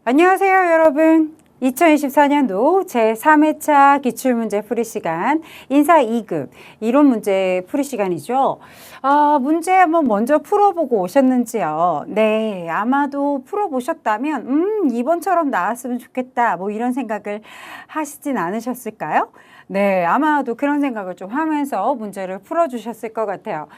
안녕하세요, 여러분. 2024년도 제3회차 기출문제 풀이시간 인사 2급 이론 문제 풀이시간이죠. 문제 한번 먼저 풀어보고 오셨는지요? 네, 아마도 풀어보셨다면 이번처럼 나왔으면 좋겠다 뭐 이런 생각을 하시진 않으셨을까요? 네, 아마도 그런 생각을 좀 하면서 문제를 풀어주셨을 것 같아요.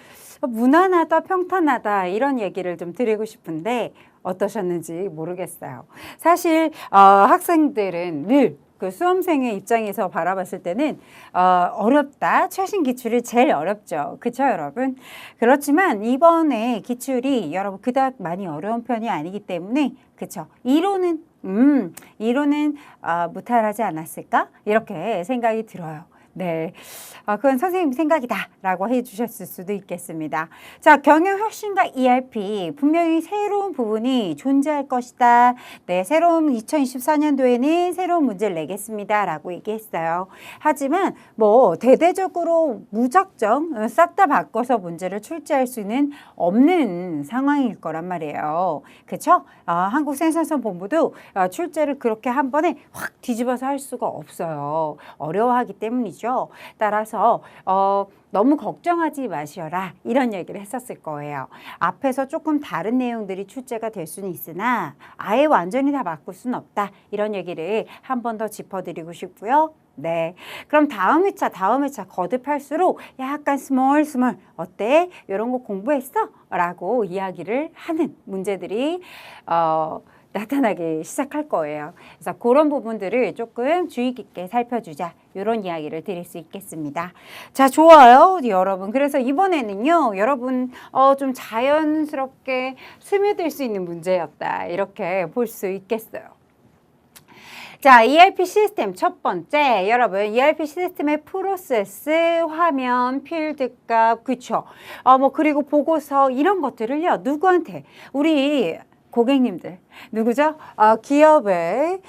무난하다, 평탄하다 이런 얘기를 좀 드리고 싶은데 어떠셨는지 모르겠어요. 사실 학생들은 늘 그 수험생의 입장에서 바라봤을 때는 어렵다. 최신 기출이 제일 어렵죠. 그쵸, 여러분? 그렇지만 이번에 기출이 여러분 그닥 많이 어려운 편이 아니기 때문에 그쵸? 이론은 무탈하지 않았을까? 이렇게 생각이 들어요. 네, 그건 선생님 생각이다 라고 해주셨을 수도 있겠습니다. 자, 경영혁신과 ERP 분명히 새로운 부분이 존재할 것이다. 네, 새로운 2024년도에는 새로운 문제를 내겠습니다 라고 얘기했어요. 하지만 뭐 대대적으로 무작정 싹 다 바꿔서 문제를 출제할 수는 없는 상황일 거란 말이에요. 그렇죠? 한국생산성본부도 출제를 그렇게 한 번에 확 뒤집어서 할 수가 없어요. 어려워하기 때문이죠. 따라서 너무 걱정하지 마셔라 이런 얘기를 했었을 거예요. 앞에서 조금 다른 내용들이 출제가 될 수는 있으나 아예 완전히 다 바꿀 수는 없다 이런 얘기를 한 번 더 짚어드리고 싶고요. 네, 그럼 다음 회차 거듭할수록 약간 스몰 어때? 이런 거 공부했어? 라고 이야기를 하는 문제들이 나타나기 시작할 거예요. 그래서 그런 부분들을 조금 주의 깊게 살펴주자. 이런 이야기를 드릴 수 있겠습니다. 자, 좋아요, 여러분. 그래서 이번에는요, 여러분 좀 자연스럽게 스며들 수 있는 문제였다. 이렇게 볼 수 있겠어요. 자, ERP 시스템 첫 번째, 여러분, ERP 시스템의 프로세스, 화면, 필드값, 그쵸? 그리고 보고서 이런 것들을요, 누구한테? 우리 고객님들, 누구죠? 기업의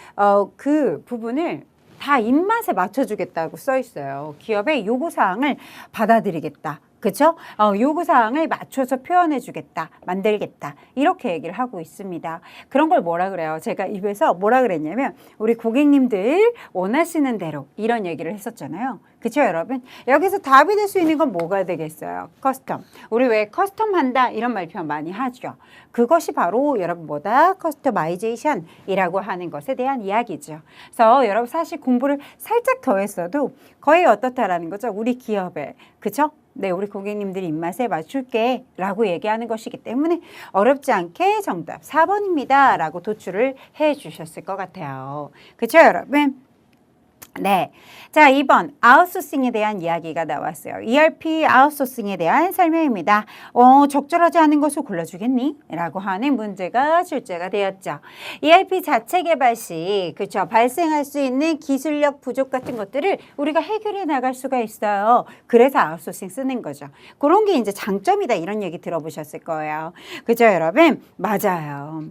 그 부분을 다 입맛에 맞춰주겠다고 써 있어요. 기업의 요구사항을 받아들이겠다. 그쵸? 요구사항을 맞춰서 표현해주겠다, 만들겠다 이렇게 얘기를 하고 있습니다. 그런 걸 뭐라 그래요? 제가 입에서 뭐라 그랬냐면 우리 고객님들 원하시는 대로 이런 얘기를 했었잖아요. 그쵸, 여러분? 여기서 답이 될 수 있는 건 뭐가 되겠어요? 커스텀. 우리 왜 커스텀 한다 이런 말 표현 많이 하죠. 그것이 바로 여러분 뭐다? 커스터마이제이션이라고 하는 것에 대한 이야기죠. 그래서 여러분 사실 공부를 살짝 더 했어도 거의 어떻다라는 거죠. 우리 기업에. 그쵸? 네, 우리 고객님들 입맛에 맞출게 라고 얘기하는 것이기 때문에 어렵지 않게 정답 4번입니다 라고 도출을 해 주셨을 것 같아요. 그쵸, 여러분? 네. 자, 2번 아웃소싱에 대한 이야기가 나왔어요. ERP 아웃소싱에 대한 설명입니다. 적절하지 않은 것을 골라주겠니? 라고 하는 문제가 출제가 되었죠. ERP 자체 개발 시 그렇죠. 발생할 수 있는 기술력 부족 같은 것들을 우리가 해결해 나갈 수가 있어요. 그래서 아웃소싱 쓰는 거죠. 그런 게 이제 장점이다 이런 얘기 들어보셨을 거예요. 그죠, 여러분? 맞아요.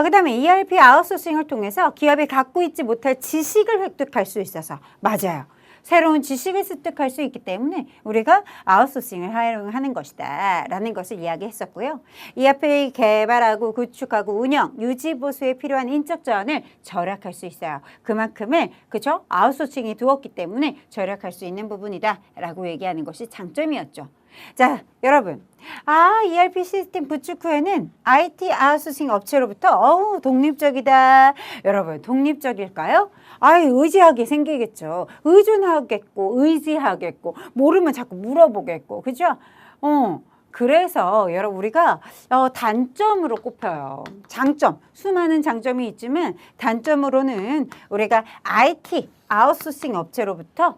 그다음에 ERP 아웃소싱을 통해서 기업이 갖고 있지 못할 지식을 획득할 수 있어서 맞아요. 새로운 지식을 습득할 수 있기 때문에 우리가 아웃소싱을 하는 것이다 라는 것을 이야기했었고요. ERP 개발하고 구축하고 운영, 유지 보수에 필요한 인적 자원을 절약할 수 있어요. 그만큼을 그죠? 아웃소싱이 두었기 때문에 절약할 수 있는 부분이다 라고 얘기하는 것이 장점이었죠. 자, 여러분. ERP 시스템 구축 후에는 IT 아웃소싱 업체로부터 독립적이다. 여러분, 독립적일까요? 의지하게 생기겠죠. 의존하겠고, 의지하겠고, 모르면 자꾸 물어보겠고, 그죠? 그래서 여러분 우리가 단점으로 꼽혀요. 장점, 수많은 장점이 있지만 단점으로는 우리가 IT 아웃소싱 업체로부터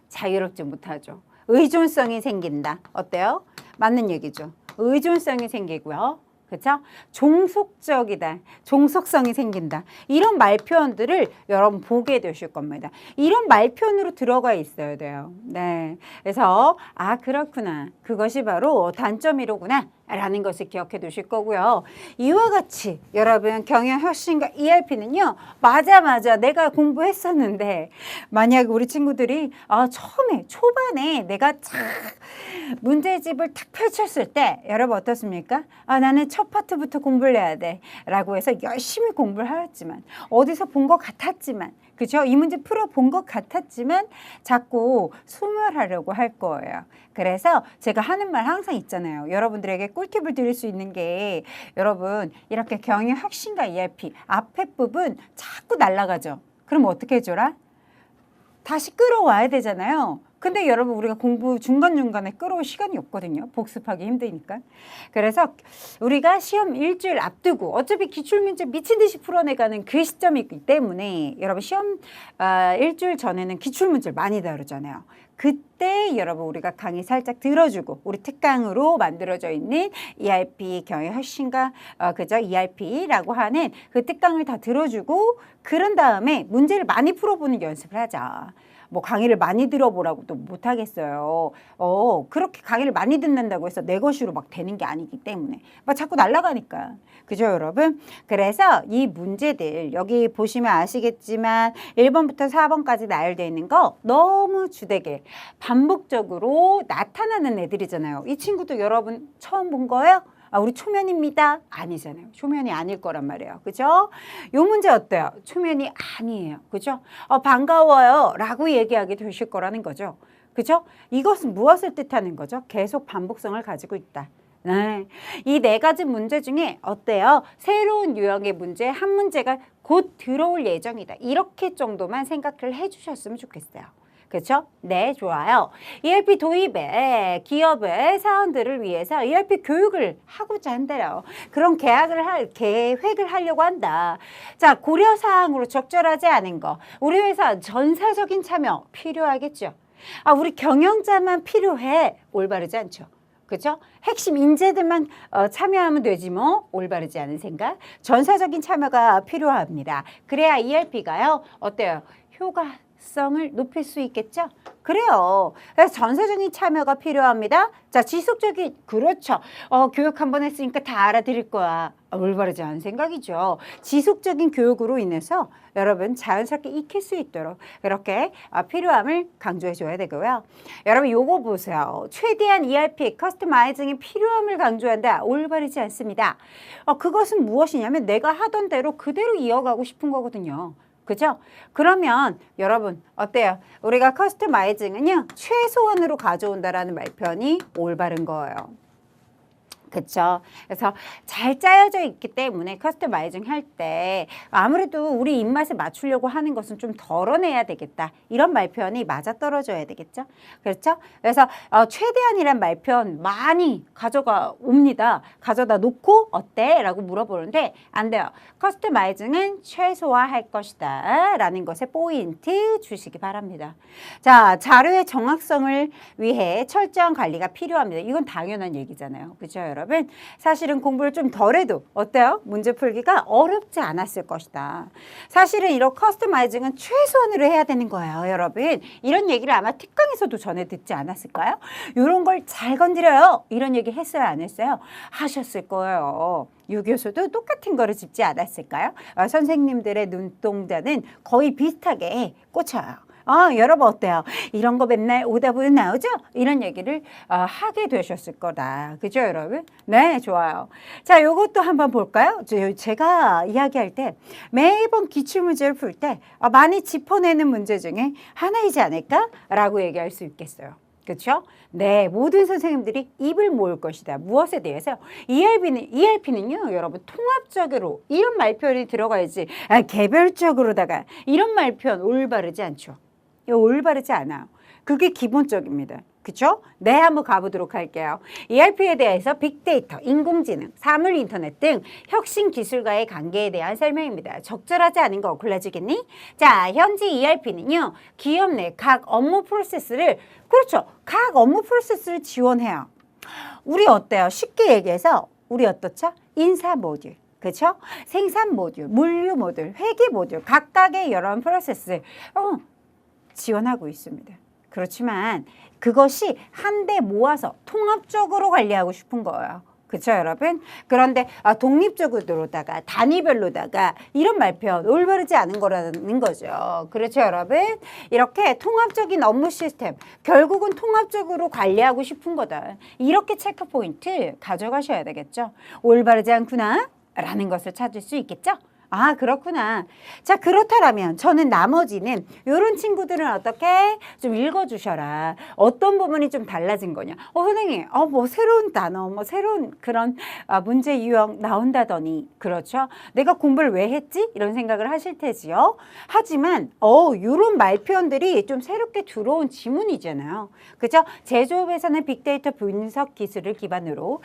자유롭지 못하죠. 의존성이 생긴다. 어때요? 맞는 얘기죠. 의존성이 생기고요. 그렇죠? 종속적이다. 종속성이 생긴다. 이런 말 표현들을 여러분 보게 되실 겁니다. 이런 말 표현으로 들어가 있어야 돼요. 네. 그래서 그렇구나. 그것이 바로 단점이로구나. 라는 것을 기억해 두실 거고요. 이와 같이 여러분 경영혁신과 ERP는요. 맞아 내가 공부했었는데 만약 우리 친구들이 처음에 초반에 내가 쫙 문제집을 탁 펼쳤을 때 여러분 어떻습니까? 나는 첫 파트부터 공부를 해야 돼 라고 해서 열심히 공부를 하였지만 어디서 본 것 같았지만 그죠? 이 문제 풀어본 것 같았지만 자꾸 소멸하려고 할 거예요. 그래서 제가 하는 말 항상 있잖아요. 여러분들에게 꿀팁을 드릴 수 있는 게 여러분 이렇게 경영혁신과 ERP 앞에 부분 자꾸 날아가죠. 그럼 어떻게 해줘라? 다시 끌어와야 되잖아요. 근데 여러분 우리가 공부 중간중간에 끌어올 시간이 없거든요. 복습하기 힘드니까. 그래서 우리가 시험 일주일 앞두고 어차피 기출문제 미친 듯이 풀어내가는 그 시점이기 때문에 여러분 시험 일주일 전에는 기출문제를 많이 다루잖아요. 그때 여러분 우리가 강의 살짝 들어주고 우리 특강으로 만들어져 있는 ERP 경영혁신과 그죠? ERP라고 하는 그 특강을 다 들어주고 그런 다음에 문제를 많이 풀어보는 연습을 하자. 뭐 강의를 많이 들어보라고도 못하겠어요. 그렇게 강의를 많이 듣는다고 해서 내 것으로 막 되는 게 아니기 때문에 막 자꾸 날아가니까. 그죠 여러분? 그래서 이 문제들 여기 보시면 아시겠지만 1번부터 4번까지 나열되어 있는 거 너무 주되게 반복적으로 나타나는 애들이잖아요. 이 친구도 여러분 처음 본 거예요? 우리 초면입니다. 아니잖아요. 초면이 아닐 거란 말이에요. 그죠? 요 문제 어때요? 초면이 아니에요. 그죠? 반가워요. 라고 얘기하게 되실 거라는 거죠. 그죠? 이것은 무엇을 뜻하는 거죠? 계속 반복성을 가지고 있다. 네. 이 네 가지 문제 중에 어때요? 새로운 유형의 문제 한 문제가 곧 들어올 예정이다. 이렇게 정도만 생각을 해주셨으면 좋겠어요. 그렇죠? 네, 좋아요. ERP 도입에 기업의 사원들을 위해서 ERP 교육을 하고자 한대요. 그런 계획을 하려고 한다. 자, 고려사항으로 적절하지 않은 거. 우리 회사 전사적인 참여 필요하겠죠. 우리 경영자만 필요해. 올바르지 않죠. 그죠? 핵심 인재들만 참여하면 되지 뭐. 올바르지 않은 생각. 전사적인 참여가 필요합니다. 그래야 ERP가요. 어때요? 효과성을 높일 수 있겠죠? 그래요. 그래서 전사적인 참여가 필요합니다. 자, 지속적인, 그렇죠. 교육 한번 했으니까 다 알아들을 거야. 올바르지 않은 생각이죠. 지속적인 교육으로 인해서 여러분 자연스럽게 익힐 수 있도록 그렇게 필요함을 강조해 줘야 되고요. 여러분 요거 보세요. 최대한 ERP 커스터마이징의 필요함을 강조한다. 올바르지 않습니다. 그것은 무엇이냐면 내가 하던 대로 그대로 이어가고 싶은 거거든요. 그죠? 그러면 여러분 어때요? 우리가 커스터마이징은요. 최소한으로 가져온다라는 말편이 올바른 거예요. 그쵸? 그래서 잘 짜여져 있기 때문에 커스터마이징 할 때 아무래도 우리 입맛에 맞추려고 하는 것은 좀 덜어내야 되겠다. 이런 말편이 맞아떨어져야 되겠죠? 그렇죠? 그래서 최대한이란 말편 많이 가져가 옵니다. 가져다 놓고 어때? 라고 물어보는데 안 돼요. 커스터마이징은 최소화할 것이다. 라는 것에 포인트 주시기 바랍니다. 자, 자료의 정확성을 위해 철저한 관리가 필요합니다. 이건 당연한 얘기잖아요. 그렇죠, 여러분? 사실은 공부를 좀 덜해도 어때요? 문제 풀기가 어렵지 않았을 것이다. 사실은 이런 커스터마이징은 최소한으로 해야 되는 거예요, 여러분. 이런 얘기를 아마 특강에서도 전에 듣지 않았을까요? 이런 걸 잘 건드려요. 이런 얘기 했어요, 안 했어요? 하셨을 거예요. 유교수도 똑같은 거를 짚지 않았을까요? 선생님들의 눈동자는 거의 비슷하게 꽂혀요. 여러분 어때요? 이런 거 맨날 오다 보면 나오죠? 이런 얘기를 하게 되셨을 거다. 그죠, 여러분? 네, 좋아요. 자, 요것도 한번 볼까요? 제가 이야기할 때 매번 기출문제를 풀 때 많이 짚어내는 문제 중에 하나이지 않을까라고 얘기할 수 있겠어요. 그렇죠? 네, 모든 선생님들이 입을 모을 것이다. 무엇에 대해서? ERP는요, 여러분 통합적으로 이런 말편이 들어가야지. 개별적으로다가 이런 말편 올바르지 않죠. 이거 올바르지 않아요. 그게 기본적입니다. 그쵸? 네, 한번 가보도록 할게요. ERP에 대해서 빅데이터, 인공지능, 사물 인터넷 등 혁신 기술과의 관계에 대한 설명입니다. 적절하지 않은 거 골라주겠니? 자, 현재 ERP는요. 기업 내 각 업무 프로세스를 그렇죠. 각 업무 프로세스를 지원해요. 우리 어때요? 쉽게 얘기해서 우리 어떻죠? 인사 모듈. 그렇죠? 생산 모듈, 물류 모듈, 회계 모듈 각각의 여러 프로세스 지원하고 있습니다. 그렇지만 그것이 한데 모아서 통합적으로 관리하고 싶은 거예요. 그쵸, 여러분? 그런데 독립적으로다가 단위별로다가 이런 말편 올바르지 않은 거라는 거죠. 그렇죠, 여러분? 이렇게 통합적인 업무 시스템, 결국은 통합적으로 관리하고 싶은 거다. 이렇게 체크 포인트 가져가셔야 되겠죠. 올바르지 않구나 라는 것을 찾을 수 있겠죠. 아, 그렇구나. 자, 그렇다면 저는 나머지는 이런 친구들은 어떻게 좀 읽어주셔라. 어떤 부분이 좀 달라진 거냐. 선생님, 뭐 새로운 단어, 뭐 새로운 그런 문제 유형 나온다더니, 그렇죠? 내가 공부를 왜 했지? 이런 생각을 하실 테지요. 하지만, 이런 말표현들이 좀 새롭게 들어온 지문이잖아요. 그죠? 제조업에서는 빅데이터 분석 기술을 기반으로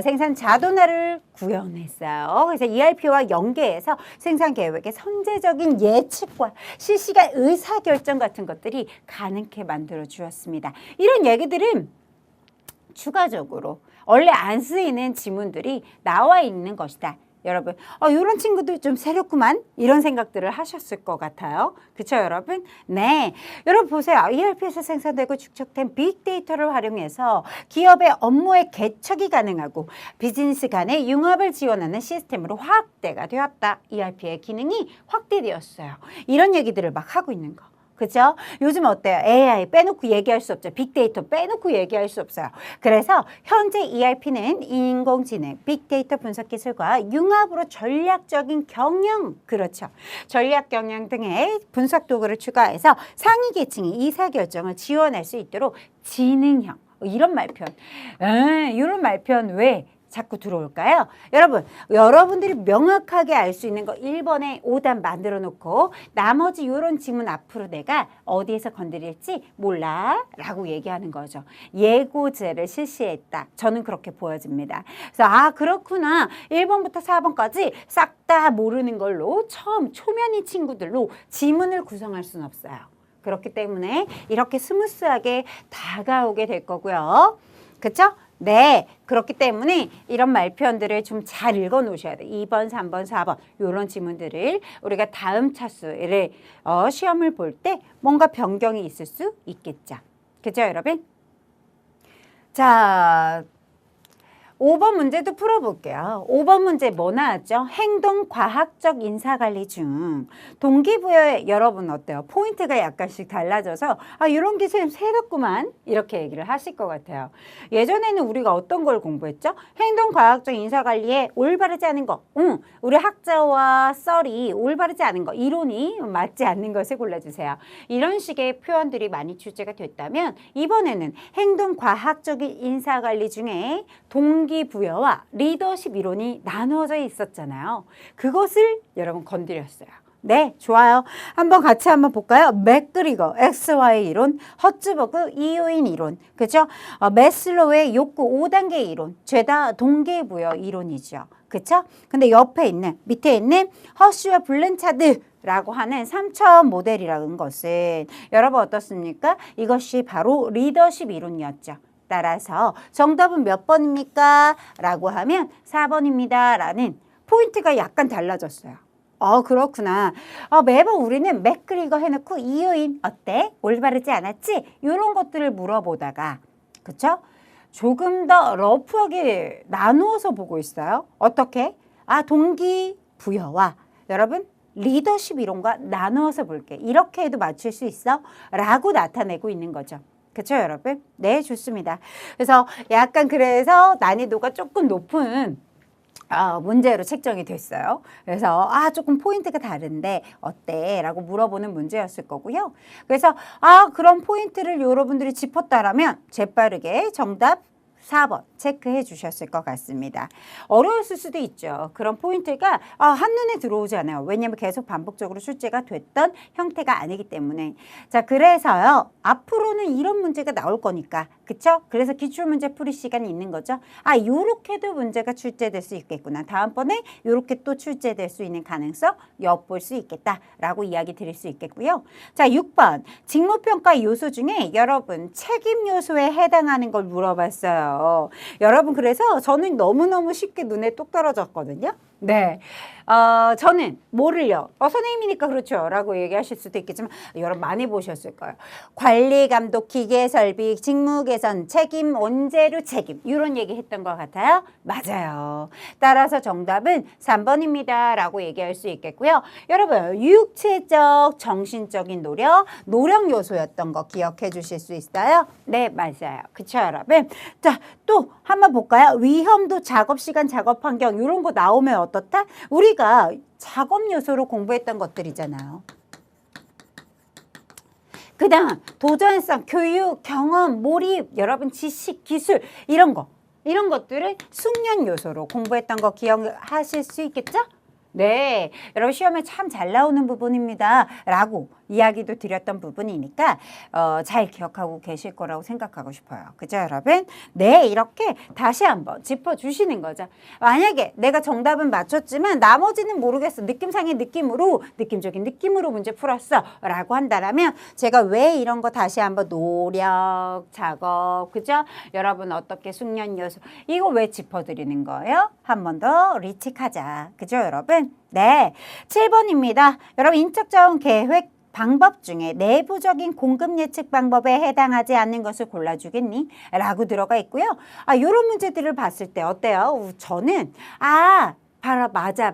생산 자동화를 구현했어요. 그래서 ERP와 연계해서 생산 계획의 선제적인 예측과 실시간 의사결정 같은 것들이 가능케 만들어 주었습니다. 이런 얘기들은 추가적으로 원래 안 쓰이는 지문들이 나와 있는 것이다. 여러분, 이런 친구들 좀 새롭구만 이런 생각들을 하셨을 것 같아요. 그렇죠, 여러분? 네, 여러분 보세요. ERP에서 생산되고 축적된 빅데이터를 활용해서 기업의 업무의 개척이 가능하고 비즈니스 간의 융합을 지원하는 시스템으로 확대가 되었다. ERP의 기능이 확대되었어요. 이런 얘기들을 막 하고 있는 거. 그죠? 요즘 어때요? AI 빼놓고 얘기할 수 없죠. 빅데이터 빼놓고 얘기할 수 없어요. 그래서 현재 ERP는 인공지능, 빅데이터 분석 기술과 융합으로 전략적인 경영, 그렇죠. 전략 경영 등의 분석 도구를 추가해서 상위 계층이 의사결정을 지원할 수 있도록 지능형, 이런 말편. 이런 말편 왜 자꾸 들어올까요? 여러분들이 명확하게 알 수 있는 거 1번에 5단 만들어 놓고 나머지 이런 지문 앞으로 내가 어디에서 건드릴지 몰라 라고 얘기하는 거죠. 예고제를 실시했다. 저는 그렇게 보여집니다. 그래서 그렇구나. 1번부터 4번까지 싹 다 모르는 걸로 처음 초면인 친구들로 지문을 구성할 수는 없어요. 그렇기 때문에 이렇게 스무스하게 다가오게 될 거고요. 그쵸? 네, 그렇기 때문에 이런 말표현들을 좀 잘 읽어 놓으셔야 돼요. 2번, 3번, 4번 이런 지문들을 우리가 다음 차수를 시험을 볼 때 뭔가 변경이 있을 수 있겠죠. 그죠, 여러분? 자, 5번 문제도 풀어볼게요. 5번 문제 뭐 나왔죠? 행동과학적 인사관리 중 동기부여에 여러분 어때요? 포인트가 약간씩 달라져서 이런 게 새롭구만 이렇게 얘기를 하실 것 같아요. 예전에는 우리가 어떤 걸 공부했죠? 행동과학적 인사관리에 올바르지 않은 거. 우리 학자와 썰이 올바르지 않은 거. 이론이 맞지 않는 것을 골라주세요. 이런 식의 표현들이 많이 출제가 됐다면 이번에는 행동과학적인 인사관리 중에 동기부여와 리더십 이론이 나누어져 있었잖아요. 그것을 여러분 건드렸어요. 네, 좋아요. 같이 한번 볼까요? 맥그리거 XY 이론, 허츠버그 이요인 이론, 그죠? 매슬로우의 욕구 5단계 이론, 죄다 동기부여 이론이죠. 그쵸? 근데 밑에 있는 허쉬와 블렌차드 라고 하는 3차원 모델이라는 것은 여러분 어떻습니까? 이것이 바로 리더십 이론이었죠. 따라서 정답은 몇 번입니까? 라고 하면 4번입니다. 라는 포인트가 약간 달라졌어요. 그렇구나. 매번 우리는 맥그리거 해놓고 이요인 어때? 올바르지 않았지? 이런 것들을 물어보다가 그쵸? 조금 더 러프하게 나누어서 보고 있어요. 어떻게? 동기부여와 여러분 리더십 이론과 나누어서 볼게. 이렇게 해도 맞출 수 있어? 라고 나타내고 있는 거죠. 그렇죠, 여러분? 네, 좋습니다. 그래서 그래서 난이도가 조금 높은 문제로 책정이 됐어요. 그래서 조금 포인트가 다른데 어때? 라고 물어보는 문제였을 거고요. 그래서 그런 포인트를 여러분들이 짚었다라면 재빠르게 정답 4번 체크해 주셨을 것 같습니다. 어려웠을 수도 있죠. 그런 포인트가 한눈에 들어오지 않아요. 왜냐하면 계속 반복적으로 출제가 됐던 형태가 아니기 때문에. 자, 그래서요. 앞으로는 이런 문제가 나올 거니까. 그쵸? 그래서 기출문제 풀이 시간이 있는 거죠. 요렇게도 문제가 출제될 수 있겠구나. 다음번에 요렇게 또 출제될 수 있는 가능성 엿볼 수 있겠다라고 이야기 드릴 수 있겠고요. 자, 6번. 직무평가 요소 중에 여러분 책임 요소에 해당하는 걸 물어봤어요. 여러분 그래서 저는 너무너무 쉽게 눈에 똑 떨어졌거든요. 네. 저는 뭐를요? 선생님이니까 그렇죠. 라고 얘기하실 수도 있겠지만 여러분 많이 보셨을 거예요. 관리, 감독, 기계, 설비, 직무 개선, 책임, 원재료 책임 이런 얘기 했던 것 같아요. 맞아요. 따라서 정답은 3번입니다. 라고 얘기할 수 있겠고요. 여러분 육체적, 정신적인 노력 요소였던 거 기억해 주실 수 있어요? 네, 맞아요. 그쵸, 여러분? 자, 또 한번 볼까요? 위험도, 작업 시간, 작업 환경 이런 거 나오면 어떻다? 우리가 작업 요소로 공부했던 것들이잖아요. 그 다음 도전성, 교육, 경험, 몰입, 여러분 지식, 기술 이런 것들을 숙련 요소로 공부했던 거 기억하실 수 있겠죠? 네, 여러분 시험에 참 잘 나오는 부분입니다. 라고 이야기도 드렸던 부분이니까 잘 기억하고 계실 거라고 생각하고 싶어요. 그죠, 여러분? 네, 이렇게 다시 한번 짚어주시는 거죠. 만약에 내가 정답은 맞췄지만 나머지는 모르겠어. 느낌적인 느낌으로 문제 풀었어. 라고 한다면 제가 왜 이런 거 다시 한번 노력, 작업, 그죠? 여러분 어떻게 숙련 요소 이거 왜 짚어드리는 거예요? 한 번 더 리칙하자. 그죠, 여러분? 네, 7번입니다. 여러분 인적 자원 계획 방법 중에 내부적인 공급 예측 방법에 해당하지 않는 것을 골라주겠니? 라고 들어가 있고요. 이런 문제들을 봤을 때 어때요? 저는 바로 맞아.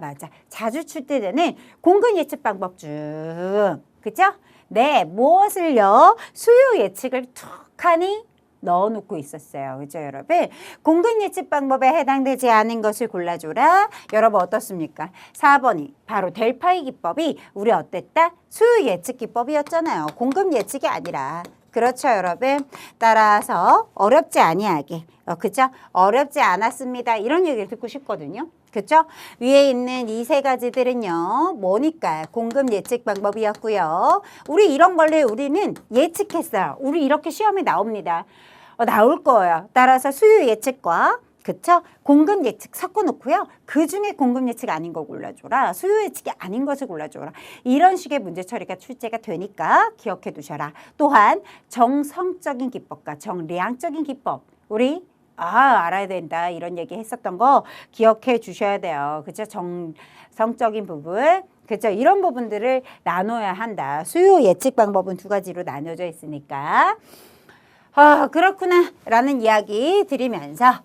자주 출제되는 공급 예측 방법 중 그죠? 네, 무엇을요? 수요 예측을 툭하니 넣어놓고 있었어요. 그죠, 여러분? 공급 예측 방법에 해당되지 않은 것을 골라줘라. 여러분 어떻습니까? 4번이 바로 델파이 기법이 우리 어땠다? 수요 예측 기법이었잖아요. 공급 예측이 아니라. 그렇죠, 여러분? 따라서 어렵지 아니하게. 그죠? 어렵지 않았습니다. 이런 얘기를 듣고 싶거든요. 그렇죠? 위에 있는 이 세 가지들은요. 뭐니까? 공급 예측 방법이었고요. 우리 이런 걸로 우리는 예측했어요. 우리 이렇게 시험에 나옵니다. 나올 거예요. 따라서 수요 예측과 그쵸? 공급 예측 섞어놓고요. 그중에 공급 예측 아닌 거 골라줘라. 수요 예측이 아닌 것을 골라줘라. 이런 식의 문제 처리가 출제가 되니까 기억해 두셔라. 또한 정성적인 기법과 정량적인 기법. 우리 알아야 된다. 이런 얘기 했었던 거 기억해 주셔야 돼요. 그죠? 정성적인 부분. 그죠? 이런 부분들을 나눠야 한다. 수요 예측 방법은 두 가지로 나눠져 있으니까. 그렇구나. 라는 이야기 드리면서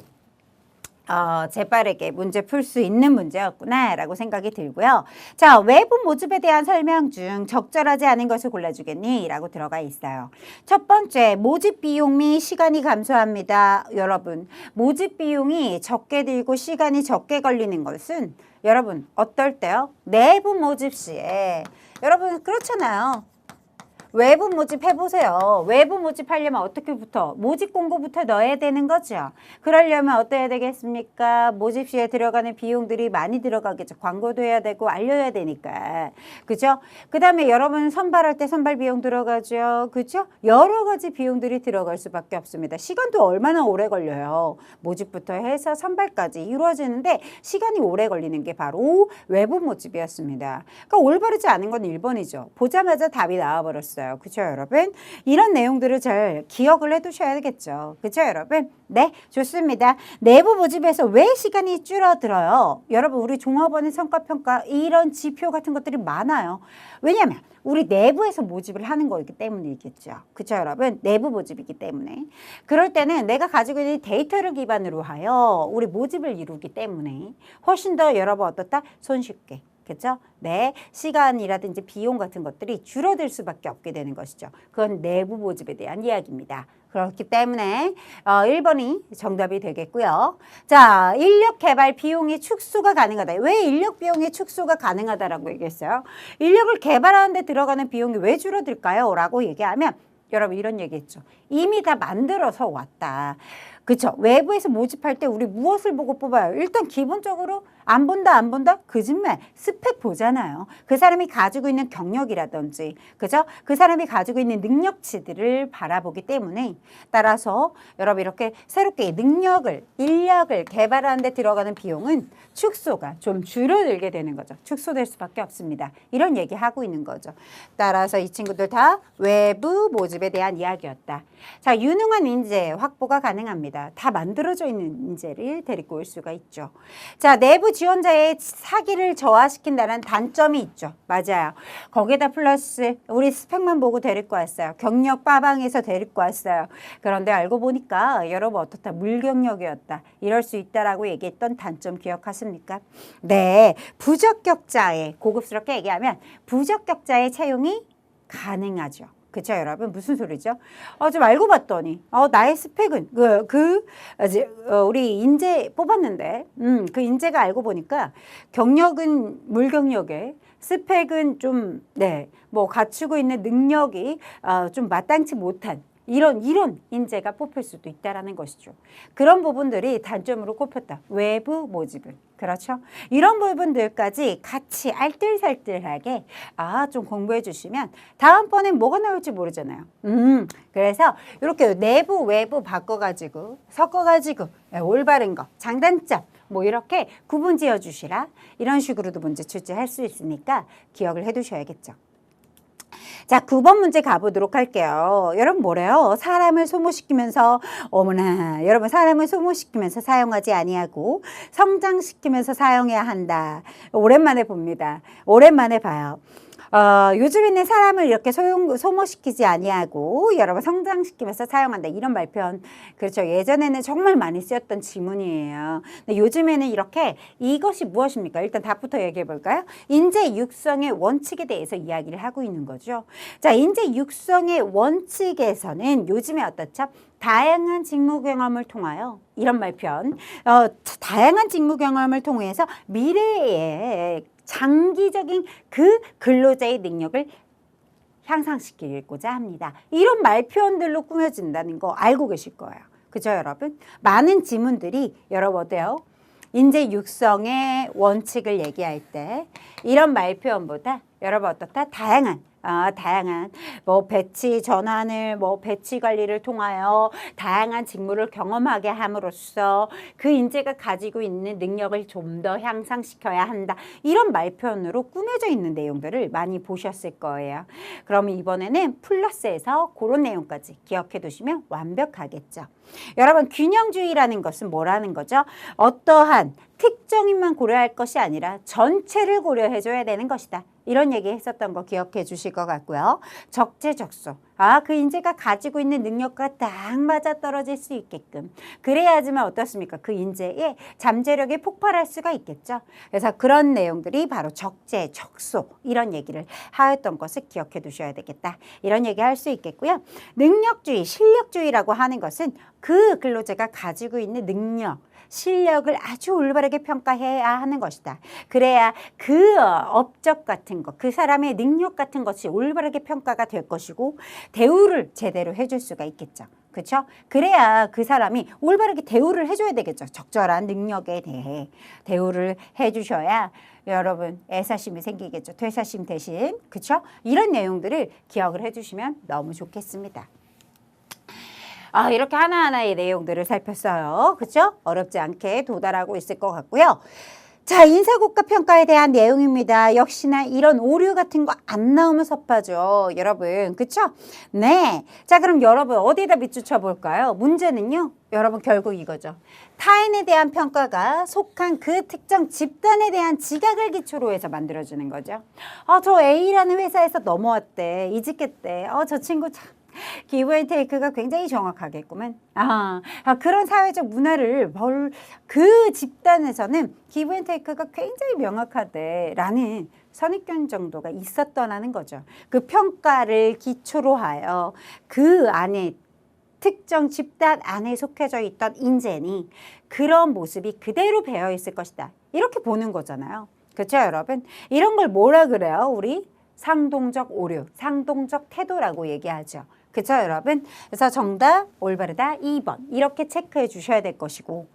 재빠르게 문제 풀 수 있는 문제였구나 라고 생각이 들고요. 자, 외부 모집에 대한 설명 중 적절하지 않은 것을 골라주겠니? 라고 들어가 있어요. 첫 번째, 모집 비용 및 시간이 감소합니다. 여러분, 모집 비용이 적게 들고 시간이 적게 걸리는 것은 여러분 어떨 때요? 내부 모집 시에 여러분 그렇잖아요. 외부 모집 해보세요. 외부 모집하려면 어떻게부터? 모집 공고부터 넣어야 되는 거죠. 그러려면 어떠해야 되겠습니까? 모집 시에 들어가는 비용들이 많이 들어가겠죠. 광고도 해야 되고 알려야 되니까. 그죠? 그 다음에 여러분 선발할 때 선발 비용 들어가죠. 그죠? 여러 가지 비용들이 들어갈 수밖에 없습니다. 시간도 얼마나 오래 걸려요. 모집부터 해서 선발까지 이루어지는데 시간이 오래 걸리는 게 바로 외부 모집이었습니다. 그러니까 올바르지 않은 건 1번이죠. 보자마자 답이 나와버렸어요. 그죠, 여러분? 이런 내용들을 잘 기억을 해두셔야겠죠. 그죠, 여러분? 네, 좋습니다. 내부 모집에서 왜 시간이 줄어들어요? 여러분, 우리 종합원의 성과평가 이런 지표 같은 것들이 많아요. 왜냐하면 우리 내부에서 모집을 하는 거기 때문이겠죠. 그죠, 여러분? 내부 모집이기 때문에. 그럴 때는 내가 가지고 있는 데이터를 기반으로 하여 우리 모집을 이루기 때문에 훨씬 더 여러분 어떻다? 손쉽게. 그죠? 네, 시간이라든지 비용 같은 것들이 줄어들 수밖에 없게 되는 것이죠. 그건 내부 모집에 대한 이야기입니다. 그렇기 때문에 1번이 정답이 되겠고요. 자, 인력 개발 비용이 축소가 가능하다. 왜 인력 비용이 축소가 가능하다라고 얘기했어요? 인력을 개발하는 데 들어가는 비용이 왜 줄어들까요? 라고 얘기하면 여러분 이런 얘기했죠. 이미 다 만들어서 왔다. 그렇죠. 외부에서 모집할 때 우리 무엇을 보고 뽑아요? 일단 기본적으로 안 본다? 거짓말. 스펙 보잖아요. 그 사람이 가지고 있는 경력이라든지, 그죠? 그 사람이 가지고 있는 능력치들을 바라보기 때문에 따라서 여러분 이렇게 새롭게 인력을 개발하는 데 들어가는 비용은 축소가 좀 줄어들게 되는 거죠. 축소될 수밖에 없습니다. 이런 얘기하고 있는 거죠. 따라서 이 친구들 다 외부 모집에 대한 이야기였다. 자, 유능한 인재 확보가 가능합니다. 다 만들어져 있는 인재를 데리고 올 수가 있죠. 자, 내부 지원자의 사기를 저하시킨다는 단점이 있죠. 맞아요. 거기에다 플러스 우리 스펙만 보고 데리고 왔어요. 경력 빠방에서 데리고 왔어요. 그런데 알고 보니까 여러분 어떻다? 물경력이었다. 이럴 수 있다라고 얘기했던 단점 기억하십니까? 네. 부적격자의, 고급스럽게 얘기하면 부적격자의 채용이 가능하죠. 그쵸, 여러분? 무슨 소리죠? 좀 알고 봤더니, 나의 스펙은, 우리 인재 뽑았는데, 그 인재가 알고 보니까 경력은 물경력에, 스펙은 좀, 네, 뭐, 갖추고 있는 능력이 좀 마땅치 못한 이런 인재가 뽑힐 수도 있다라는 것이죠. 그런 부분들이 단점으로 꼽혔다. 외부 모집은. 그렇죠? 이런 부분들까지 같이 알뜰살뜰하게 좀 공부해 주시면 다음번엔 뭐가 나올지 모르잖아요. 그래서 이렇게 내부 외부 바꿔가지고 섞어가지고 올바른 거 장단점 뭐 이렇게 구분 지어 주시라. 이런 식으로도 문제 출제할 수 있으니까 기억을 해 두셔야겠죠. 자, 9번 문제 가보도록 할게요. 여러분 뭐래요? 사람을 소모시키면서 어머나 여러분 사람을 소모시키면서 사용하지 아니하고 성장시키면서 사용해야 한다. 오랜만에 봅니다. 오랜만에 봐요. 요즘에는 사람을 이렇게 소모시키지 아니하고 여러분 성장시키면서 사용한다. 이런 말편 그렇죠. 예전에는 정말 많이 쓰였던 지문이에요. 근데 요즘에는 이렇게 이것이 무엇입니까? 일단 답부터 얘기해 볼까요? 인재 육성의 원칙에 대해서 이야기를 하고 있는 거죠. 자, 인재 육성의 원칙에서는 요즘에 어떻죠? 다양한 직무 경험을 통하여 이런 말편 다양한 직무 경험을 통해서 미래에 장기적인 그 근로자의 능력을 향상시키고자 합니다. 이런 말표현들로 꾸며진다는 거 알고 계실 거예요. 그죠, 여러분? 많은 지문들이 여러분 어때요? 인재 육성의 원칙을 얘기할 때 이런 말표현보다 여러분 어떻다? 다양한 뭐 배치 전환을 뭐 배치 관리를 통하여 다양한 직무를 경험하게 함으로써 그 인재가 가지고 있는 능력을 좀 더 향상시켜야 한다. 이런 말표현으로 꾸며져 있는 내용들을 많이 보셨을 거예요. 그럼 이번에는 플러스에서 그런 내용까지 기억해 두시면 완벽하겠죠. 여러분 균형주의라는 것은 뭐라는 거죠? 어떠한 특정인만 고려할 것이 아니라 전체를 고려해 줘야 되는 것이다. 이런 얘기 했었던 거 기억해 주실 것 같고요. 적재적소. 그 인재가 가지고 있는 능력과 딱 맞아떨어질 수 있게끔. 그래야지만 어떻습니까? 그 인재의 잠재력이 폭발할 수가 있겠죠. 그래서 그런 내용들이 바로 적재적소 이런 얘기를 하였던 것을 기억해 두셔야 되겠다. 이런 얘기 할 수 있겠고요. 능력주의, 실력주의라고 하는 것은 그 근로자가 가지고 있는 능력, 실력을 아주 올바르게 평가해야 하는 것이다. 그래야 그 업적 같은 것, 그 사람의 능력 같은 것이 올바르게 평가가 될 것이고 대우를 제대로 해줄 수가 있겠죠. 그렇죠? 그래야 그 사람이 올바르게 대우를 해줘야 되겠죠. 적절한 능력에 대해 대우를 해주셔야 여러분 애사심이 생기겠죠. 퇴사심 대신. 그렇죠? 이런 내용들을 기억을 해주시면 너무 좋겠습니다. 이렇게 하나하나의 내용들을 살폈어요. 그렇죠? 어렵지 않게 도달하고 있을 것 같고요. 자, 인사고과 평가에 대한 내용입니다. 역시나 이런 오류 같은 거 안 나오면 섭하죠. 여러분, 그쵸? 네. 자, 그럼 여러분 어디에다 밑줄 볼까요? 문제는요. 여러분 결국 이거죠. 타인에 대한 평가가 속한 그 특정 집단에 대한 지각을 기초로 해서 만들어지는 거죠. 저 A라는 회사에서 넘어왔대. 이직했대. 저 친구 참. 기브앤테이크가 굉장히 정확하겠구만. 그런 사회적 문화를 그 집단에서는 기브앤테이크가 굉장히 명확하대라는 선입견 정도가 있었더라는 거죠. 그 평가를 기초로 하여 그 안에 특정 집단 안에 속해져 있던 인재니 그런 모습이 그대로 배어 있을 것이다. 이렇게 보는 거잖아요. 그렇죠, 여러분? 이런 걸 뭐라 그래요? 우리 상동적 오류, 상동적 태도라고 얘기하죠. 그렇죠, 여러분? 그래서 정답 올바르다 2번 이렇게 체크해 주셔야 될 것이고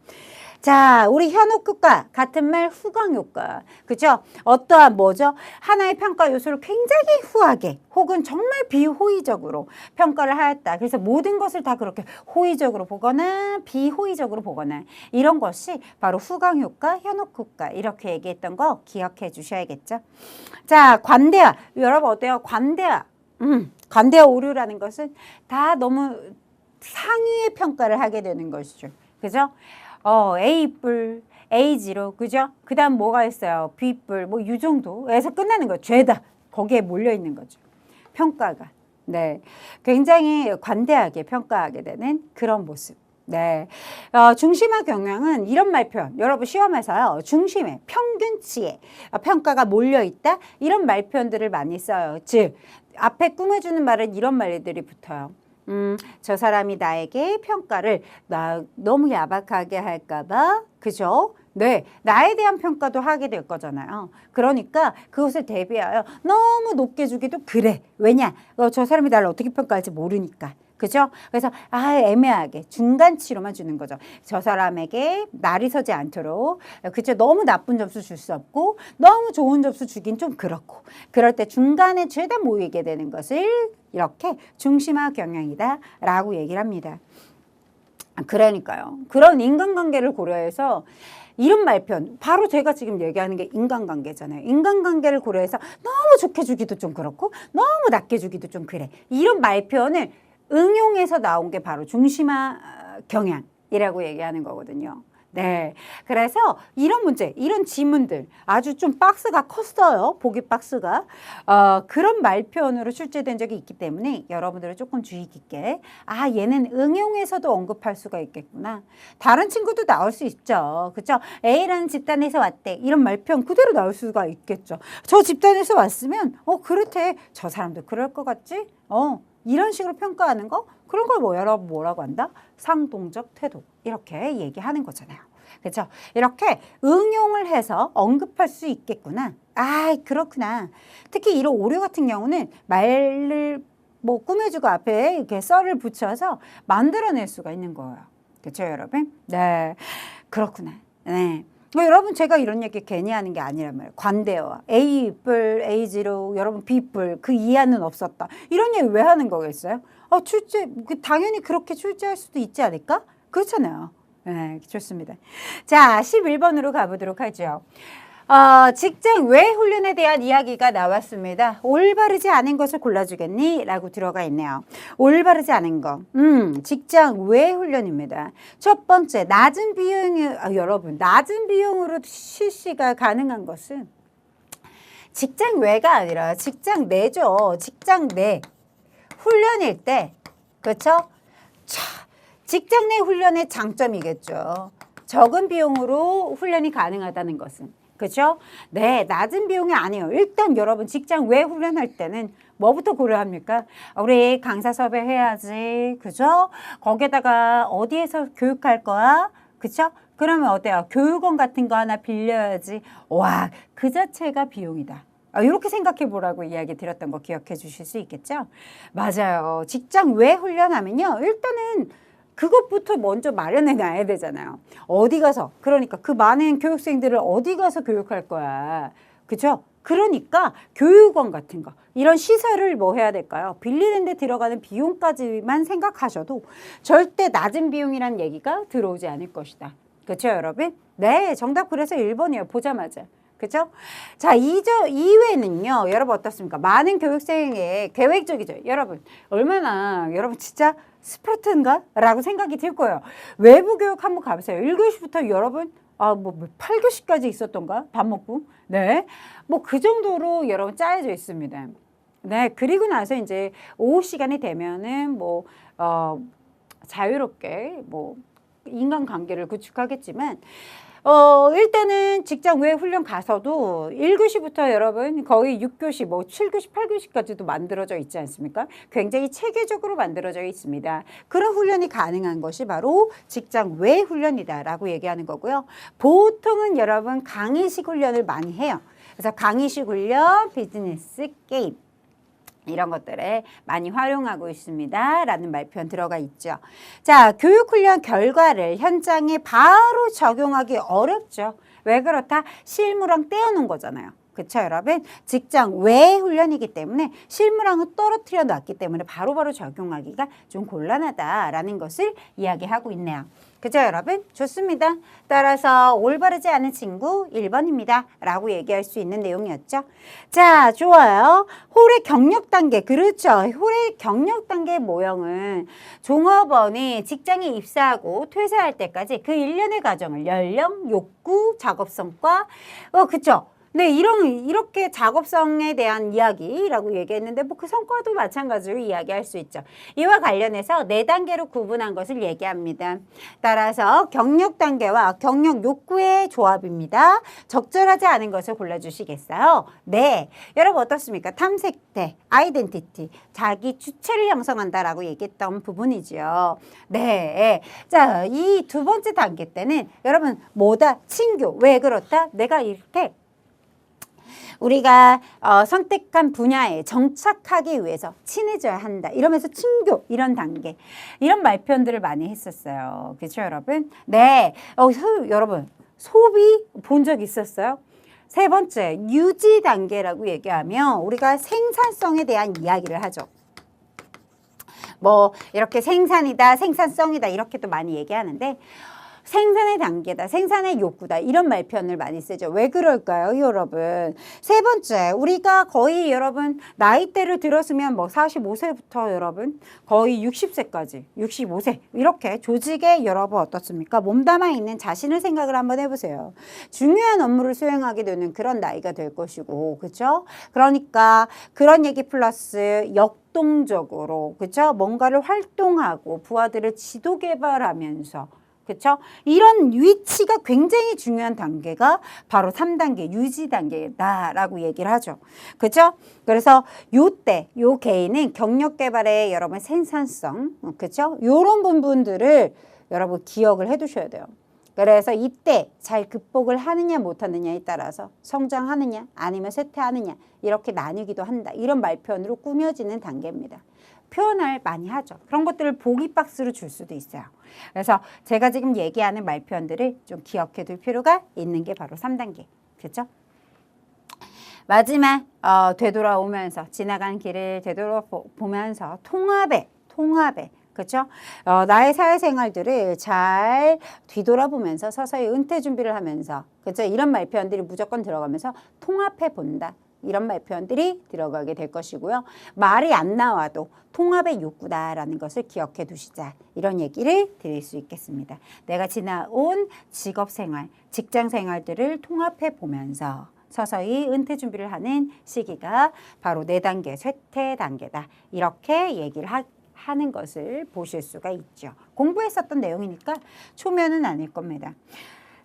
자, 우리 현혹효과 같은 말 후광효과 그렇죠? 어떠한 뭐죠? 하나의 평가 요소를 굉장히 후하게 혹은 정말 비호의적으로 평가를 하였다. 그래서 모든 것을 다 그렇게 호의적으로 보거나 비호의적으로 보거나 이런 것이 바로 후광효과, 현혹효과 이렇게 얘기했던 거 기억해 주셔야겠죠? 자, 관대화. 여러분 어때요? 관대화. 관대화 오류라는 것은 다 너무 상위의 평가를 하게 되는 것이죠. 그죠? A뿔, A지로, 그죠? 그 다음 뭐가 있어요? B뿔, 뭐 이 정도에서 끝나는 거예요. 죄다 거기에 몰려 있는 거죠. 평가가. 네, 굉장히 관대하게 평가하게 되는 그런 모습. 네, 중심화 경향은 이런 말 표현, 여러분 시험에서요, 중심에, 평균치에 평가가 몰려있다, 이런 말 표현들을 많이 써요. 즉, 앞에 꾸며주는 말은 이런 말들이 붙어요. 저 사람이 나에게 평가를 너무 야박하게 할까봐, 그죠? 네, 나에 대한 평가도 하게 될 거잖아요. 그러니까 그것을 대비하여 너무 높게 주기도 그래. 왜냐? 저 사람이 나를 어떻게 평가할지 모르니까. 그죠? 그래서 애매하게 중간치로만 주는 거죠. 저 사람에게 날이 서지 않도록, 그죠? 너무 나쁜 점수 줄 수 없고 너무 좋은 점수 주긴 좀 그렇고, 그럴 때 중간에 죄다 모이게 되는 것을 이렇게 중심화 경향이다 라고 얘기를 합니다. 그러니까요. 그런 인간관계를 고려해서 이런 말편, 바로 제가 지금 얘기하는 게 인간관계잖아요. 인간관계를 고려해서 너무 좋게 주기도 좀 그렇고 너무 낮게 주기도 좀 그래. 이런 말편을 응용해서 나온 게 바로 중심화 경향이라고 얘기하는 거거든요. 네, 그래서 이런 문제, 이런 지문들 아주 좀 박스가 컸어요. 보기 박스가. 그런 말표현으로 출제된 적이 있기 때문에 여러분들은 조금 주의 깊게, 얘는 응용해서도 언급할 수가 있겠구나. 다른 친구도 나올 수 있죠. 그렇죠? A라는 집단에서 왔대. 이런 말표현 그대로 나올 수가 있겠죠. 저 집단에서 왔으면 그렇대. 저 사람도 그럴 것 같지? 이런 식으로 평가하는 거, 그런 걸 여러분 뭐라고 한다? 상동적 태도. 이렇게 얘기하는 거잖아요. 그렇죠? 이렇게 응용을 해서 언급할 수 있겠구나. 그렇구나. 특히 이런 오류 같은 경우는 말을 뭐 꾸며주고 앞에 이렇게 썰을 붙여서 만들어낼 수가 있는 거예요. 그렇죠, 여러분? 네, 그렇구나. 네. 여러분 제가 이런 얘기 괜히 하는 게 아니란 말이에요. 관대어, A뿔, A지로, 여러분 B뿔, 그 이하는 없었다. 이런 얘기 왜 하는 거겠어요? 당연히 그렇게 출제할 수도 있지 않을까? 그렇잖아요. 네, 좋습니다. 자, 11번으로 가보도록 하죠. 직장 외 훈련에 대한 이야기가 나왔습니다. 올바르지 않은 것을 골라주겠니? 라고 들어가 있네요. 올바르지 않은 거. 직장 외 훈련입니다. 첫 번째, 낮은 비용이, 여러분, 낮은 비용으로 실시가 가능한 것은 직장 외가 아니라 직장 내죠. 직장 내 훈련일 때, 그렇죠? 직장 내 훈련의 장점이겠죠. 적은 비용으로 훈련이 가능하다는 것은. 그렇죠? 네, 낮은 비용이 아니에요. 일단 여러분 직장 외 훈련할 때는 뭐부터 고려합니까? 우리 강사 섭외해야지. 그죠? 거기에다가 어디에서 교육할 거야? 그쵸? 그러면 어때요? 교육원 같은 거 하나 빌려야지. 와, 그 자체가 비용이다. 이렇게 생각해 보라고 이야기 드렸던 거 기억해 주실 수 있겠죠? 맞아요. 직장 외 훈련하면요. 일단은 그것부터 먼저 마련해 놔야 되잖아요. 어디 가서, 그러니까 그 많은 교육생들을 어디 가서 교육할 거야. 그죠? 그러니까 교육원 같은 거, 이런 시설을 뭐 해야 될까요? 빌리는 데 들어가는 비용까지만 생각하셔도 절대 낮은 비용이란 얘기가 들어오지 않을 것이다. 그렇죠, 여러분? 네, 정답 그래서 1번이에요. 보자마자. 그죠? 자, 2회는요, 여러분 어떻습니까? 많은 교육생의 계획적이죠. 여러분, 얼마나, 여러분 진짜 스파르타인가? 라고 생각이 들 거예요. 외부 교육 한번 가보세요. 1교시부터 여러분, 8교시까지 있었던가? 밥 먹고. 네. 뭐 그 정도로 여러분 짜여져 있습니다. 네. 그리고 나서 이제 오후 시간이 되면은 자유롭게 인간관계를 구축하겠지만, 일단은 직장 외 훈련 가서도 1교시부터 여러분 거의 6교시, 7교시, 8교시까지도 만들어져 있지 않습니까? 굉장히 체계적으로 만들어져 있습니다. 그런 훈련이 가능한 것이 바로 직장 외 훈련이다라고 얘기하는 거고요. 보통은 여러분 강의식 훈련을 많이 해요. 그래서 강의식 훈련, 비즈니스 게임, 이런 것들에 많이 활용하고 있습니다. 라는 말표현 들어가 있죠. 자, 교육훈련 결과를 현장에 바로 적용하기 어렵죠. 왜 그렇다? 실무랑 떼어놓은 거잖아요. 그쵸, 여러분? 직장 외 훈련이기 때문에 실무랑은 떨어뜨려 놨기 때문에 바로바로 적용하기가 좀 곤란하다라는 것을 이야기하고 있네요. 그죠, 여러분? 좋습니다. 따라서 올바르지 않은 친구 1번입니다. 라고 얘기할 수 있는 내용이었죠. 자, 좋아요. 홀의 경력 단계. 그렇죠. 홀의 경력 단계 모형은 종업원이 직장에 입사하고 퇴사할 때까지 그 1년의 과정을 연령, 욕구, 작업 성과, 그쵸. 네, 이렇게 작업성에 대한 이야기라고 얘기했는데, 뭐 그 성과도 마찬가지로 이야기할 수 있죠. 이와 관련해서 4단계로 구분한 것을 얘기합니다. 따라서 경력 단계와 경력 욕구의 조합입니다. 적절하지 않은 것을 골라주시겠어요? 네. 여러분 어떻습니까? 탐색대, 아이덴티티, 자기 주체를 형성한다라고 얘기했던 부분이죠. 네. 자, 이 2번째 단계 때는 여러분 뭐다? 친교. 왜 그렇다? 내가 이렇게 우리가 선택한 분야에 정착하기 위해서 친해져야 한다. 이러면서 친교 이런 단계 이런 말편들을 많이 했었어요. 그렇죠, 여러분? 네, 여러분 소비 본 적 있었어요? 3번째 유지 단계라고 얘기하면 우리가 생산성에 대한 이야기를 하죠. 뭐 이렇게 생산이다, 생산성이다 이렇게도 많이 얘기하는데 생산의 단계다, 생산의 욕구다 이런 말편을 많이 쓰죠. 왜 그럴까요, 여러분? 3번째, 우리가 거의 여러분 나이대를 들었으면 뭐 45세부터 여러분 거의 60세까지 65세 이렇게 조직에 여러분 어떻습니까? 몸담아 있는 자신을 생각을 한번 해보세요. 중요한 업무를 수행하게 되는 그런 나이가 될 것이고, 그렇죠? 그러니까 그런 얘기 플러스 역동적으로, 그렇죠? 뭔가를 활동하고 부하들을 지도 개발하면서 그렇죠? 이런 위치가 굉장히 중요한 단계가 바로 3단계 유지 단계다라고 얘기를 하죠. 그렇죠? 그래서 요때 요 개인은 경력 개발의 여러분 생산성, 그렇죠? 요런 부분들을 여러분 기억을 해 두셔야 돼요. 그래서 이때 잘 극복을 하느냐 못하느냐에 따라서 성장하느냐 아니면 쇠퇴하느냐 이렇게 나뉘기도 한다. 이런 말편으로 꾸며지는 단계입니다. 표현을 많이 하죠. 그런 것들을 보기 박스로 줄 수도 있어요. 그래서 제가 지금 얘기하는 말표현들을 좀 기억해 둘 필요가 있는 게 바로 3단계. 그렇죠? 마지막 되돌아오면서 지나간 길을 되돌아보면서 통합에 그렇죠? 나의 사회생활들을 잘 뒤돌아보면서 서서히 은퇴 준비를 하면서 그렇죠? 이런 말표현들이 무조건 들어가면서 통합해 본다. 이런 말표현들이 들어가게 될 것이고요. 말이 안 나와도 통합의 욕구다라는 것을 기억해 두시자. 이런 얘기를 드릴 수 있겠습니다. 내가 지나온 직업생활, 직장생활들을 통합해 보면서 서서히 은퇴 준비를 하는 시기가 바로 4단계 쇠퇴 단계다. 이렇게 얘기를 하는 것을 보실 수가 있죠. 공부했었던 내용이니까 초면은 아닐 겁니다.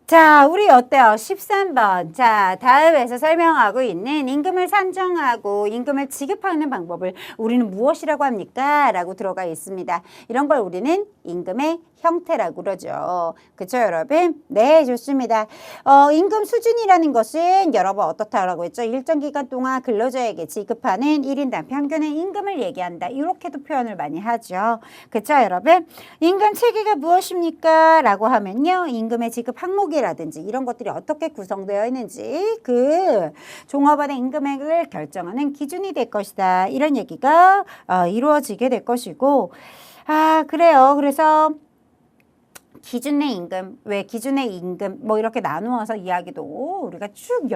자, 우리 어때요? 13번. 자, 다음에서 설명하고 있는 임금을 산정하고 임금을 지급하는 방법을 우리는 무엇이라고 합니까? 라고 들어가 있습니다. 이런 걸 우리는 임금의 형태라고 그러죠. 그쵸, 여러분? 네, 좋습니다. 임금 수준이라는 것은 여러분 어떻다라고 했죠? 일정 기간 동안 근로자에게 지급하는 1인당 평균의 임금을 얘기한다. 이렇게도 표현을 많이 하죠. 그쵸, 여러분? 임금 체계가 무엇입니까? 라고 하면요. 임금의 지급 항목이라든지 이런 것들이 어떻게 구성되어 있는지 그 종업원의 임금액을 결정하는 기준이 될 것이다. 이런 얘기가 이루어지게 될 것이고 그래요. 그래서 기준의 임금, 왜 기준의 임금 뭐 이렇게 나누어서 이야기도 우리가 쭉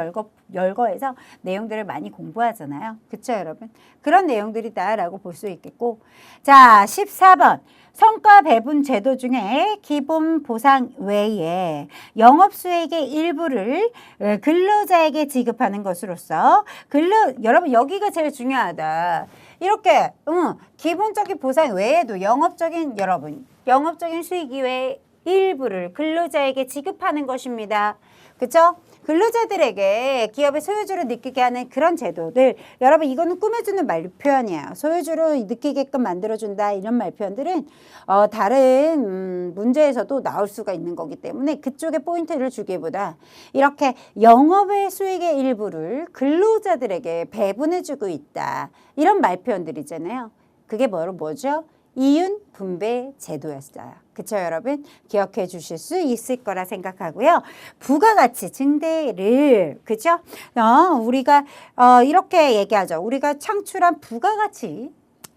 열거해서 내용들을 많이 공부하잖아요. 그쵸, 여러분? 그런 내용들이다라고 볼 수 있겠고 자, 14번 성과 배분 제도 중에 기본 보상 외에 영업수익의 일부를 근로자에게 지급하는 것으로서 여러분 여기가 제일 중요하다. 이렇게 기본적인 보상 외에도 영업적인 수익 이외에 일부를 근로자에게 지급하는 것입니다. 그렇죠? 근로자들에게 기업의 소유주를 느끼게 하는 그런 제도들 여러분 이거는 꾸며주는 말 표현이에요. 소유주를 느끼게끔 만들어준다 이런 말 표현들은 다른 문제에서도 나올 수가 있는 거기 때문에 그쪽에 포인트를 주기보다 이렇게 영업의 수익의 일부를 근로자들에게 배분해주고 있다 이런 말 표현들이잖아요. 그게 뭐죠? 이윤 분배 제도였어요. 그쵸, 여러분? 기억해 주실 수 있을 거라 생각하고요. 부가가치 증대를, 그죠? 우리가 이렇게 얘기하죠. 우리가 창출한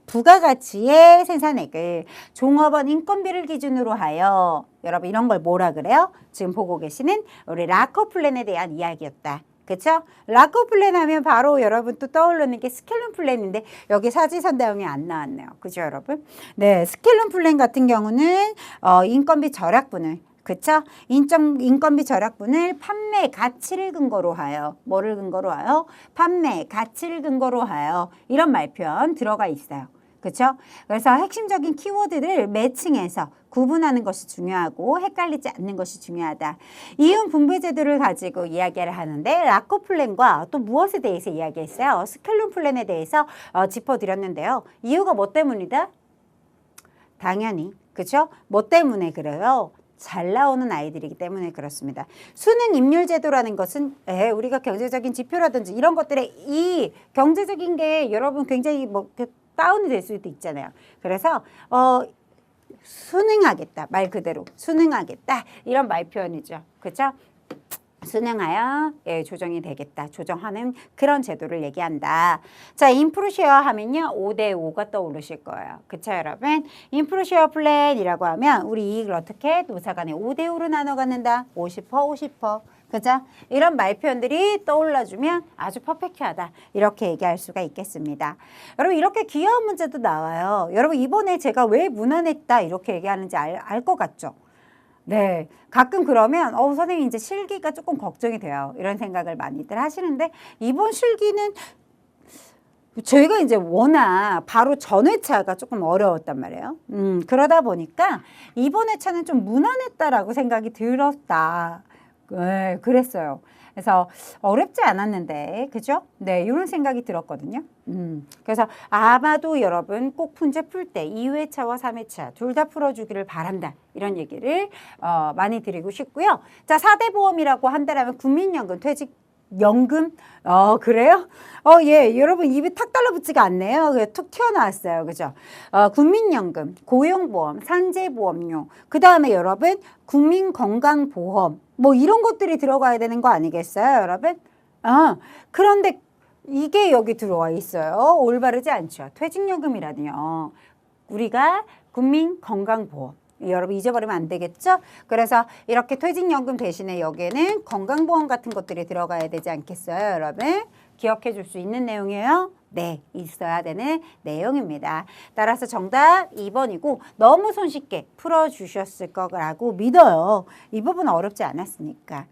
부가가치의 생산액을 종업원 인건비를 기준으로 하여, 여러분 이런 걸 뭐라 그래요? 지금 보고 계시는 우리 라커 플랜에 대한 이야기였다. 그쵸? 라커 플랜 하면 바로 여러분 또 떠오르는 게 스켈론 플랜인데 여기 사지선다형이 안 나왔네요. 그죠, 여러분? 네, 스켈론 플랜 같은 경우는 인건비 절약분을, 그쵸? 인건비 절약분을 판매 가치를 근거로 하여, 뭐를 근거로 하여? 판매 가치를 근거로 하여, 이런 말표현 들어가 있어요. 그쵸? 그래서 핵심적인 키워드를 매칭해서 구분하는 것이 중요하고 헷갈리지 않는 것이 중요하다. 이윤 분배 제도를 가지고 이야기를 하는데 라커 플랜과 또 무엇에 대해서 이야기했어요? 스켈론 플랜에 대해서 짚어드렸는데요. 이유가 뭐 때문이다? 당연히, 그쵸? 뭐 때문에 그래요? 잘 나오는 아이들이기 때문에 그렇습니다. 수능 입률 제도라는 것은 우리가 경제적인 지표라든지 이런 것들에 이 경제적인 게 여러분 굉장히 다운이 될 수도 있잖아요. 그래서 순응하겠다, 말 그대로 순응하겠다, 이런 말 표현이죠. 그렇죠? 순응하여 조정이 되겠다, 조정하는 그런 제도를 얘기한다. 자, 인프루쉐어 하면요 5대5가 떠오르실 거예요. 그쵸, 여러분? 인프루쉐어 플랜이라고 하면 우리 이익을 어떻게 노사 간에 5대5로 나눠 갖는다. 50%, 50%. 그죠? 이런 말 표현들이 떠올라주면 아주 퍼펙트하다, 이렇게 얘기할 수가 있겠습니다. 여러분 이렇게 귀여운 문제도 나와요. 여러분 이번에 제가 왜 무난했다 이렇게 얘기하는지 알 것 같죠? 네, 가끔 그러면 선생님 이제 실기가 조금 걱정이 돼요, 이런 생각을 많이들 하시는데, 이번 실기는 저희가 이제 워낙 바로 전 회차가 조금 어려웠단 말이에요. 그러다 보니까 이번 회차는 좀 무난했다라고 생각이 들었다. 네, 그랬어요. 그래서 어렵지 않았는데, 그죠? 네, 이런 생각이 들었거든요. 그래서 아마도 여러분 꼭 문제 풀 때 2회차와 3회차 둘 다 풀어주기를 바란다, 이런 얘기를 많이 드리고 싶고요. 자, 4대 보험이라고 한다라면 국민연금, 퇴직연금, 그래요? 예, 여러분 입이 탁 달라붙지가 않네요. 툭 튀어나왔어요. 그죠? 국민연금, 고용보험, 산재보험료, 그 다음에 여러분 국민건강보험, 이런 것들이 들어가야 되는 거 아니겠어요, 여러분? 그런데 이게 여기 들어와 있어요. 올바르지 않죠. 퇴직연금이라니요. 우리가 국민건강보험, 여러분 잊어버리면 안 되겠죠? 그래서 이렇게 퇴직연금 대신에 여기에는 건강보험 같은 것들이 들어가야 되지 않겠어요, 여러분? 기억해 줄 수 있는 내용이에요? 네, 있어야 되는 내용입니다. 따라서 정답 2번이고 너무 손쉽게 풀어주셨을 거라고 믿어요. 이 부분은 어렵지 않았으니까.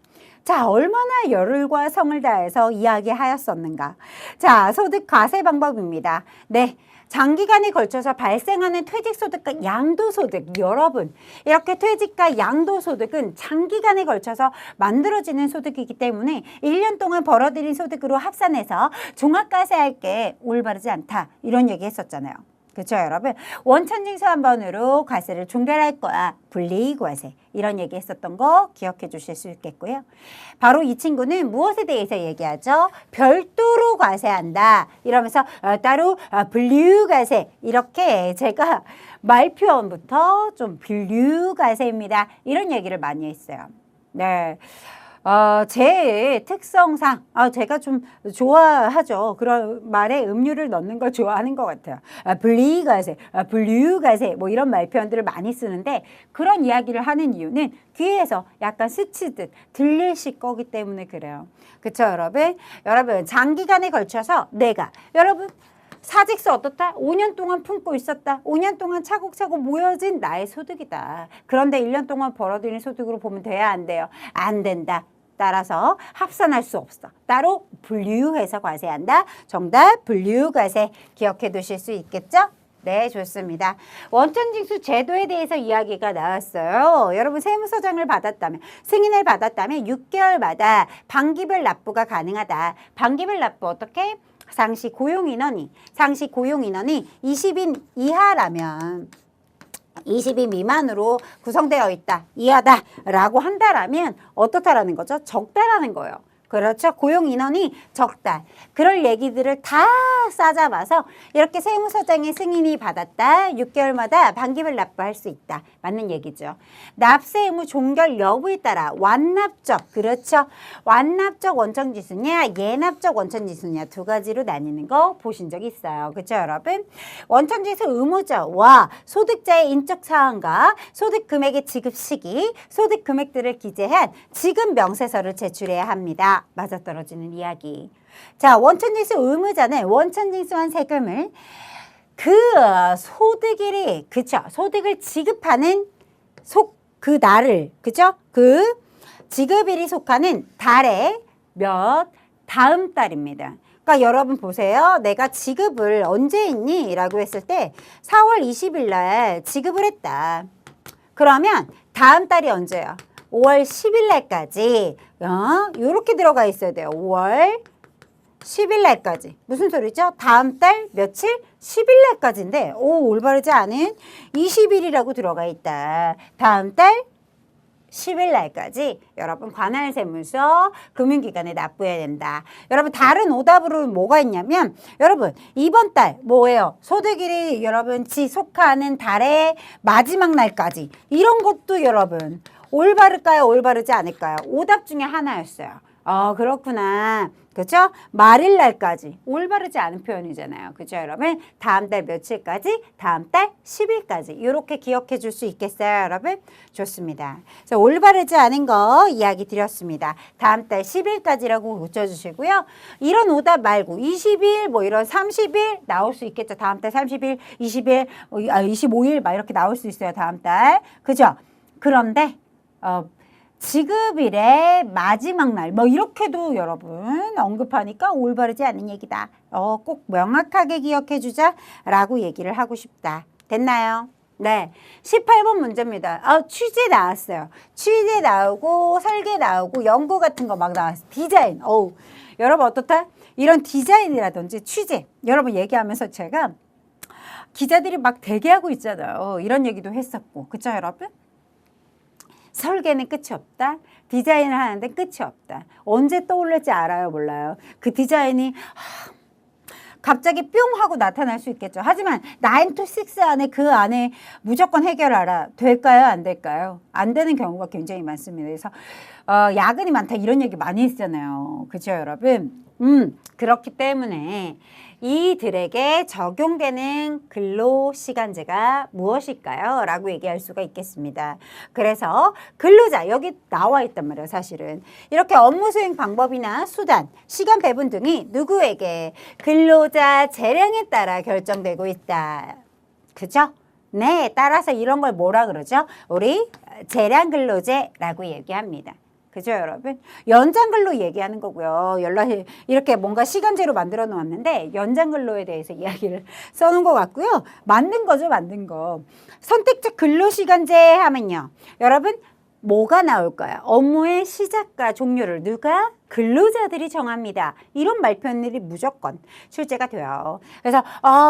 자, 얼마나 열과 성을 다해서 이야기하였었는가. 자, 소득 과세 방법입니다. 네. 장기간에 걸쳐서 발생하는 퇴직소득과 양도소득, 여러분 이렇게 퇴직과 양도소득은 장기간에 걸쳐서 만들어지는 소득이기 때문에 1년 동안 벌어들인 소득으로 합산해서 종합과세할 게 올바르지 않다, 이런 얘기 했었잖아요. 그렇죠, 여러분? 원천징수 한 번으로 과세를 종결할 거야. 분리과세, 이런 얘기 했었던 거 기억해 주실 수 있겠고요. 바로 이 친구는 무엇에 대해서 얘기하죠? 별도로 과세한다, 이러면서 따로 분류과세, 이렇게 제가 말표현부터 좀 분류과세입니다, 이런 얘기를 많이 했어요. 네. 제 특성상 제가 좀 좋아하죠. 그런 말에 음료를 넣는 걸 좋아하는 것 같아요. 분리과세, 분류과세, 이런 말 표현들을 많이 쓰는데, 그런 이야기를 하는 이유는 귀에서 약간 스치듯 들리실 거기 때문에 그래요. 그쵸, 여러분? 여러분 장기간에 걸쳐서 내가 여러분 사직서 어떻다? 5년 동안 품고 있었다. 5년 동안 차곡차곡 모여진 나의 소득이다. 그런데 1년 동안 벌어들인 소득으로 보면 돼야 안 돼요? 안 된다. 따라서 합산할 수 없어. 따로 분류해서 과세한다. 정답 분류과세, 기억해 두실 수 있겠죠? 네, 좋습니다. 원천징수 제도에 대해서 이야기가 나왔어요. 여러분 세무서장을 받았다면, 승인을 받았다면 6개월마다 반기별 납부가 가능하다. 반기별 납부 어떻게? 상시 고용인원이 20인 이하라면, 20인 미만으로 구성되어 있다, 이하다라고 한다라면 어떻다라는 거죠? 적다라는 거예요. 그렇죠. 고용 인원이 적다. 그럴 얘기들을 다 싸잡아서 이렇게 세무서장의 승인이 받았다. 6개월마다 반기별 납부할 수 있다. 맞는 얘기죠. 납세 의무 종결 여부에 따라 완납적, 그렇죠. 완납적 원천지수냐 예납적 원천지수냐 두 가지로 나뉘는 거 보신 적 있어요. 그렇죠 여러분? 원천지수 의무자와 소득자의 인적 사항과 소득 금액의 지급 시기, 소득 금액들을 기재한 지급 명세서를 제출해야 합니다. 맞아떨어지는 이야기. 자, 원천징수 의무자는 원천징수한 세금을 그 소득일이, 그쵸? 소득을 지급하는 그 날을, 그죠? 그 지급일이 속하는 달의 다음 달입니다. 그러니까 여러분 보세요. 내가 지급을 언제 했니? 라고 했을 때 4월 20일 날 지급을 했다. 그러면 다음 달이 언제야? 5월 10일 날까지 요렇게 들어가 있어야 돼요. 5월 10일 날까지. 무슨 소리죠? 다음 달 며칠? 10일 날까지인데 올바르지 않은 20일이라고 들어가 있다. 다음 달 10일 날까지 여러분 관할세무서 금융기관에 납부해야 된다. 여러분 다른 오답으로 뭐가 있냐면 여러분 이번 달 뭐예요? 소득일이 여러분 지속하는 달의 마지막 날까지 이런 것도 여러분 올바를까요? 올바르지 않을까요? 오답 중에 하나였어요. 그렇구나. 그렇죠? 말일 날까지 올바르지 않은 표현이잖아요. 그렇죠, 여러분? 다음 달 며칠까지? 다음 달 10일까지. 이렇게 기억해 줄 수 있겠어요, 여러분? 좋습니다. 그래서 올바르지 않은 거 이야기 드렸습니다. 다음 달 10일까지라고 고쳐주시고요. 이런 오답 말고 20일, 뭐 이런 30일 나올 수 있겠죠. 다음 달 30일, 20일, 25일 막 이렇게 나올 수 있어요. 다음 달. 그죠? 그런데 지급일의 마지막 날 뭐 이렇게도 여러분 언급하니까 올바르지 않은 얘기다. 꼭 명확하게 기억해 주자라고 얘기를 하고 싶다. 됐나요? 네. 18번 문제입니다. 취재 나왔어요. 취재 나오고 설계 나오고 연구 같은 거 막 나왔어요. 디자인. 여러분 어떻다? 이런 디자인이라든지 취재. 여러분 얘기하면서 제가 기자들이 막 대기하고 있잖아요. 이런 얘기도 했었고. 그쵸 여러분? 설계는 끝이 없다. 디자인을 하는데 끝이 없다. 언제 떠올릴지 알아요? 몰라요? 그 디자인이 갑자기 뿅 하고 나타날 수 있겠죠. 하지만 9 to 6 안에 그 안에 무조건 해결하라. 될까요? 안 될까요? 안 되는 경우가 굉장히 많습니다. 그래서 야근이 많다 이런 얘기 많이 했잖아요. 그죠 여러분? 그렇기 때문에 이들에게 적용되는 근로시간제가 무엇일까요? 라고 얘기할 수가 있겠습니다. 그래서 근로자 여기 나와 있단 말이에요. 사실은 이렇게 업무 수행 방법이나 수단, 시간 배분 등이 누구에게 근로자 재량에 따라 결정되고 있다. 그죠? 네, 따라서 이런 걸 뭐라 그러죠? 우리 재량 근로제라고 얘기합니다. 그죠 여러분? 연장근로 얘기하는 거고요. 이렇게 뭔가 시간제로 만들어 놓았는데 연장근로에 대해서 이야기를 써놓은 것 같고요. 만든 거죠 만든 거. 선택적 근로시간제 하면요. 여러분 뭐가 나올까요? 업무의 시작과 종료를 누가? 근로자들이 정합니다. 이런 말표현들이 무조건 출제가 돼요. 그래서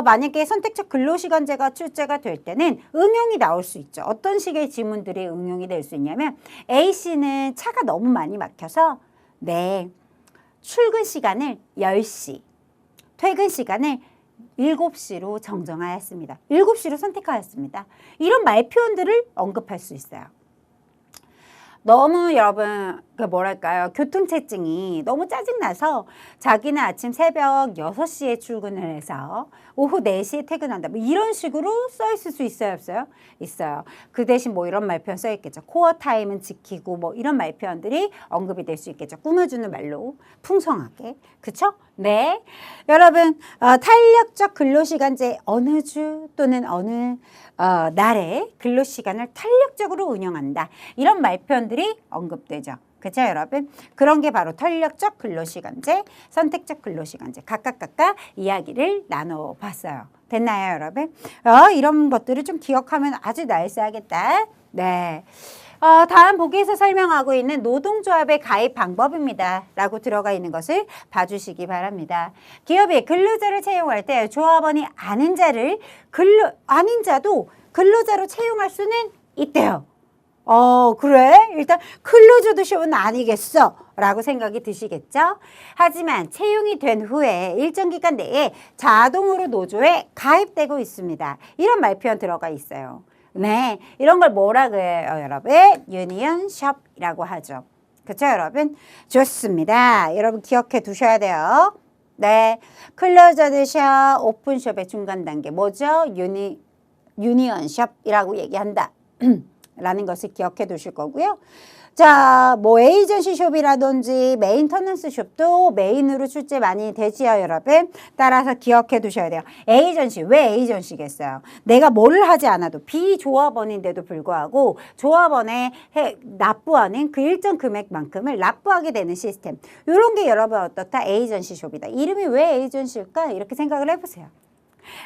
만약에 선택적 근로시간제가 출제가 될 때는 응용이 나올 수 있죠. 어떤 식의 지문들이 응용이 될 수 있냐면 A씨는 차가 너무 많이 막혀서 출근 시간을 10시, 퇴근 시간을 7시로 정정하였습니다. 7시로 선택하였습니다. 이런 말표현들을 언급할 수 있어요. 너무 여러분 뭐랄까요 교통체증이 너무 짜증나서 자기는 아침 새벽 6시에 출근을 해서 오후 4시에 퇴근한다 뭐 이런 식으로 써 있을 수 있어요 없어요? 있어요. 그 대신 뭐 이런 말표현 써 있겠죠. 코어 타임은 지키고 뭐 이런 말표현들이 언급이 될 수 있겠죠. 꾸며주는 말로 풍성하게. 그쵸? 네. 여러분 탄력적 근로시간제 어느 주 또는 어느 날에 근로시간을 탄력적으로 운영한다. 이런 말표현들이 언급되죠. 그렇죠 여러분? 그런 게 바로 탄력적 근로시간제, 선택적 근로시간제 각각 이야기를 나눠봤어요. 됐나요 여러분? 이런 것들을 좀 기억하면 아주 나이스하겠다. 네. 다음 보기에서 설명하고 있는 노동조합의 가입 방법입니다. 라고 들어가 있는 것을 봐주시기 바랍니다. 기업이 근로자를 채용할 때 조합원이 아닌 자도 근로자로 채용할 수는 있대요. 그래? 일단 근로자 도시원 아니겠어? 라고 생각이 드시겠죠? 하지만 채용이 된 후에 일정 기간 내에 자동으로 노조에 가입되고 있습니다. 이런 말표현 들어가 있어요. 네, 이런 걸 뭐라 그래요, 여러분? 유니언숍이라고 하죠. 그렇죠, 여러분? 좋습니다. 여러분 기억해 두셔야 돼요. 네, 클로저드 숍, 오픈숍의 중간 단계 뭐죠? 유니언숍이라고 얘기한다. 라는 것을 기억해 두실 거고요. 자, 뭐 에이전시 숍이라든지 메인터넌스 숍도 메인으로 출제 많이 되지요, 여러분. 따라서 기억해 두셔야 돼요. 에이전시, 왜 에이전시겠어요? 내가 뭐를 하지 않아도 비조합원인데도 불구하고 조합원에 납부하는 그 일정 금액만큼을 납부하게 되는 시스템. 이런 게 여러분 어떻다? 에이전시 숍이다. 이름이 왜 에이전시일까? 이렇게 생각을 해보세요.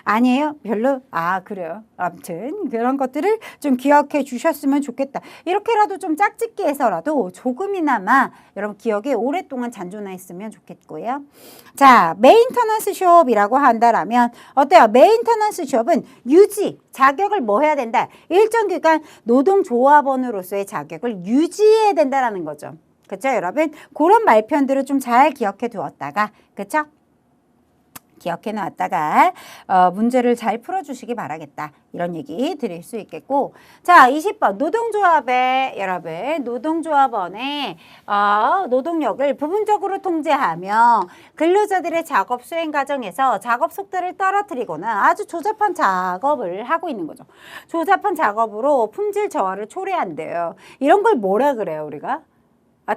아니에요? 별로? 아, 그래요. 아무튼 그런 것들을 좀 기억해 주셨으면 좋겠다. 이렇게라도 좀 짝짓기 해서라도 조금이나마 여러분 기억에 오랫동안 잔존했으면 좋겠고요. 자, 메인터넌스 숍이라고 한다라면 어때요? 메인터넌스 숍은 유지, 자격을 뭐 해야 된다? 일정 기간 노동조합원으로서의 자격을 유지해야 된다라는 거죠. 그렇죠, 여러분? 그런 말편들을 좀 잘 기억해 두었다가, 그렇죠? 기억해 놨다가 문제를 잘 풀어주시기 바라겠다. 이런 얘기 드릴 수 있겠고, 자 20번 노동조합에 여러분 노동조합원의 노동력을 부분적으로 통제하며 근로자들의 작업 수행 과정에서 작업 속도를 떨어뜨리거나 아주 조잡한 작업을 하고 있는 거죠. 조잡한 작업으로 품질 저하를 초래한대요. 이런 걸 뭐라 그래요, 우리가?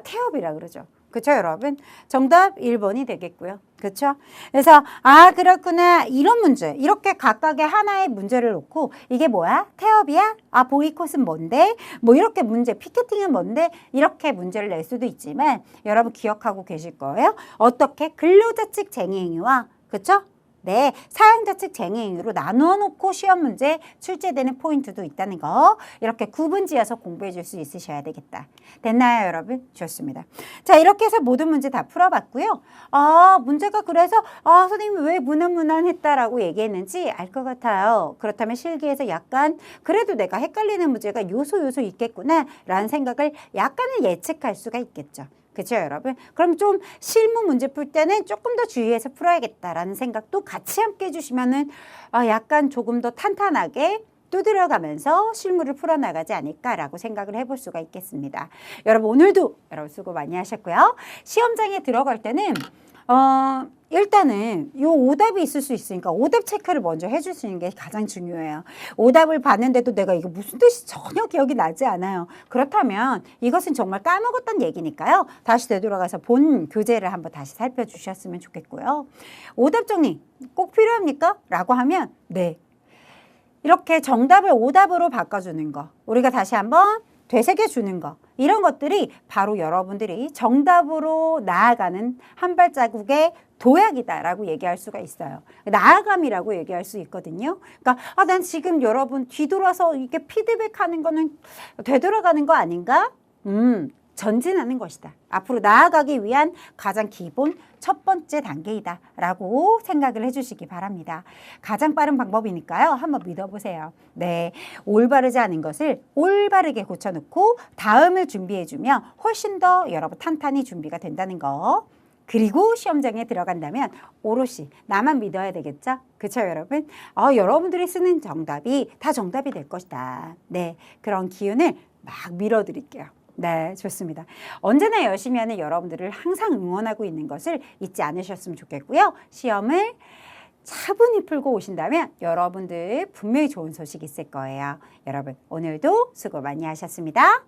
태업이라 그러죠. 그렇죠, 여러분? 정답 1번이 되겠고요. 그렇죠? 그래서 그렇구나. 이런 문제. 이렇게 각각의 하나의 문제를 놓고 이게 뭐야? 태업이야? 보이콧은 뭔데? 뭐 이렇게 문제, 피켓팅은 뭔데? 이렇게 문제를 낼 수도 있지만 여러분 기억하고 계실 거예요. 어떻게? 근로자 측 쟁의행위와 그렇죠? 네, 사용자 측 쟁의행위로 나누어 놓고 시험 문제 출제되는 포인트도 있다는 거 이렇게 구분지어서 공부해 줄 수 있으셔야 되겠다. 됐나요, 여러분? 좋습니다. 자, 이렇게 해서 모든 문제 다 풀어봤고요. 문제가 그래서 선생님이 왜 무난무난했다라고 얘기했는지 알 것 같아요. 그렇다면 실기에서 약간 그래도 내가 헷갈리는 문제가 요소 있겠구나 라는 생각을 약간은 예측할 수가 있겠죠. 그렇죠, 여러분? 그럼 좀 실무 문제 풀 때는 조금 더 주의해서 풀어야겠다라는 생각도 같이 함께 해주시면은 약간 조금 더 탄탄하게 두드려가면서 실무를 풀어나가지 않을까라고 생각을 해볼 수가 있겠습니다. 여러분 오늘도 여러분 수고 많이 하셨고요. 시험장에 들어갈 때는 일단은 요 오답이 있을 수 있으니까 오답 체크를 먼저 해주시는 게 가장 중요해요. 오답을 봤는데도 내가 이거 무슨 뜻이 전혀 기억이 나지 않아요. 그렇다면 이것은 정말 까먹었던 얘기니까요. 다시 되돌아가서 본 교재를 한번 다시 살펴주셨으면 좋겠고요. 오답 정리 꼭 필요합니까? 라고 하면 네. 이렇게 정답을 오답으로 바꿔주는 거. 우리가 다시 한번 되새겨주는 거. 이런 것들이 바로 여러분들이 정답으로 나아가는 한 발자국의 도약이다라고 얘기할 수가 있어요. 나아감이라고 얘기할 수 있거든요. 그러니까 난 지금 여러분 뒤돌아서 이렇게 피드백하는 거는 되돌아가는 거 아닌가? 전진하는 것이다. 앞으로 나아가기 위한 가장 기본 첫 번째 단계이다 라고 생각을 해주시기 바랍니다. 가장 빠른 방법이니까요. 한번 믿어보세요. 네, 올바르지 않은 것을 올바르게 고쳐놓고 다음을 준비해주면 훨씬 더 여러분 탄탄히 준비가 된다는 거. 그리고 시험장에 들어간다면 오롯이 나만 믿어야 되겠죠? 그렇죠, 여러분? 여러분들이 쓰는 정답이 다 정답이 될 것이다. 네, 그런 기운을 막 밀어드릴게요. 네, 좋습니다. 언제나 열심히 하는 여러분들을 항상 응원하고 있는 것을 잊지 않으셨으면 좋겠고요. 시험을 차분히 풀고 오신다면 여러분들 분명히 좋은 소식 있을 거예요. 여러분 오늘도 수고 많이 하셨습니다.